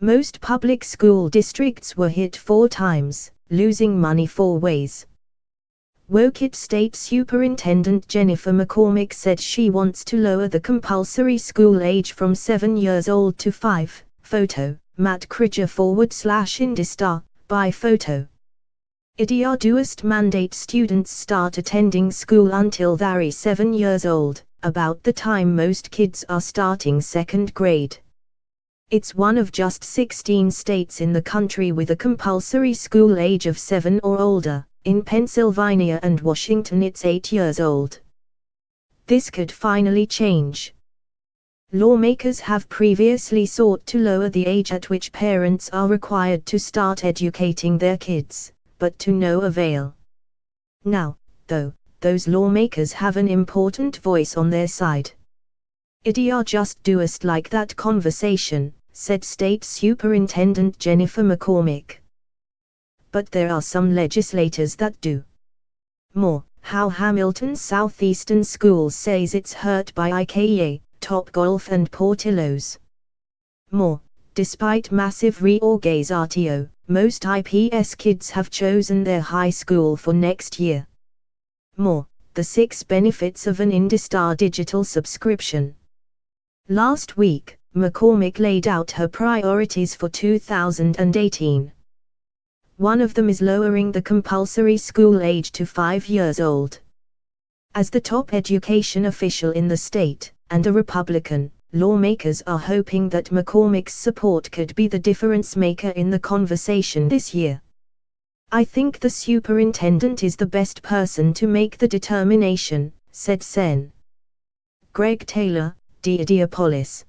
Most public school districts were hit 4 times, losing money 4 ways. Woket State Superintendent Jennifer McCormick said she wants to lower the compulsory school age from 7 years old to 5. Photo, Matt Kridger /Indistar, by photo. Idia doest mandate students start attending school until they're 7 years old, about the time most kids are starting 2nd grade. It's one of just 16 states in the country with a compulsory school age of 7 or older. In Pennsylvania and Washington it's 8 years old. This could finally change. Lawmakers have previously sought to lower the age at which parents are required to start educating their kids, but to no avail. Now, though, those lawmakers have an important voice on their side. Idia just doest like that conversation, said State Superintendent Jennifer McCormick. But there are some legislators that do more. How Hamilton's Southeastern Schools says it's hurt by IKEA, Topgolf and Portillo's. More, despite massive reorganization, most IPS kids have chosen their high school for next year. More, the 6 benefits of an Indistar digital subscription. Last week, McCormick laid out her priorities for 2018. One of them is lowering the compulsory school age to 5 years old. As the top education official in the state, and a Republican, lawmakers are hoping that McCormick's support could be the difference maker in the conversation this year. I think the superintendent is the best person to make the determination, said Sen. Greg Taylor, Indianapolis.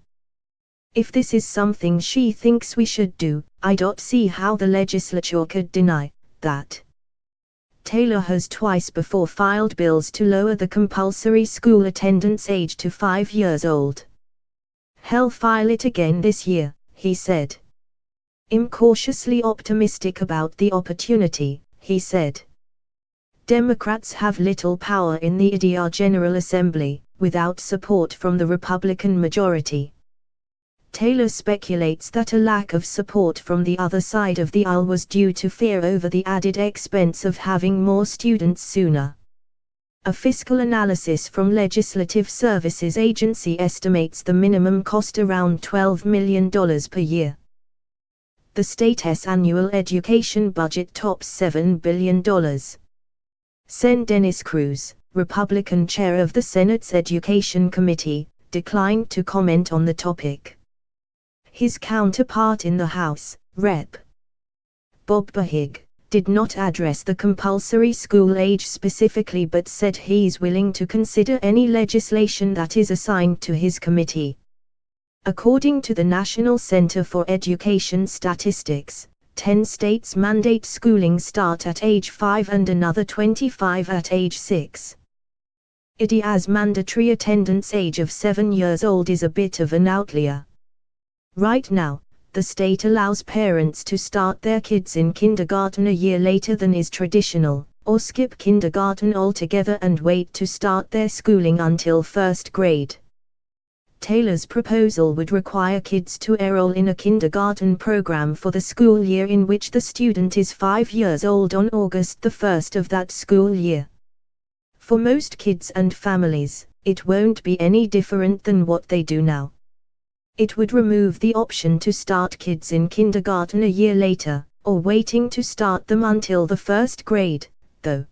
If this is something she thinks we should do, I don't see how the legislature could deny that. Taylor has twice before filed bills to lower the compulsory school attendance age to 5 years old. He'll file it again this year, he said. I'm cautiously optimistic about the opportunity, he said. Democrats have little power in the Idia General Assembly, without support from the Republican majority. Taylor speculates that a lack of support from the other side of the aisle was due to fear over the added expense of having more students sooner. A fiscal analysis from Legislative Services Agency estimates the minimum cost around $12 million per year. The state's annual education budget tops $7 billion. Sen. Dennis Cruz, Republican chair of the Senate's Education Committee, declined to comment on the topic. His counterpart in the House, Rep. Bob Behig, did not address the compulsory school age specifically but said he's willing to consider any legislation that is assigned to his committee. According to the National Center for Education Statistics, 10 states mandate schooling start at age 5 and another 25 at age 6. Idia's mandatory attendance age of 7 years old is a bit of an outlier. Right now, the state allows parents to start their kids in kindergarten a year later than is traditional, or skip kindergarten altogether and wait to start their schooling until 1st grade. Taylor's proposal would require kids to enroll in a kindergarten program for the school year in which the student is 5 years old on August the 1st of that school year. For most kids and families, it won't be any different than what they do now. It would remove the option to start kids in kindergarten a year later, or waiting to start them until the 1st grade, though.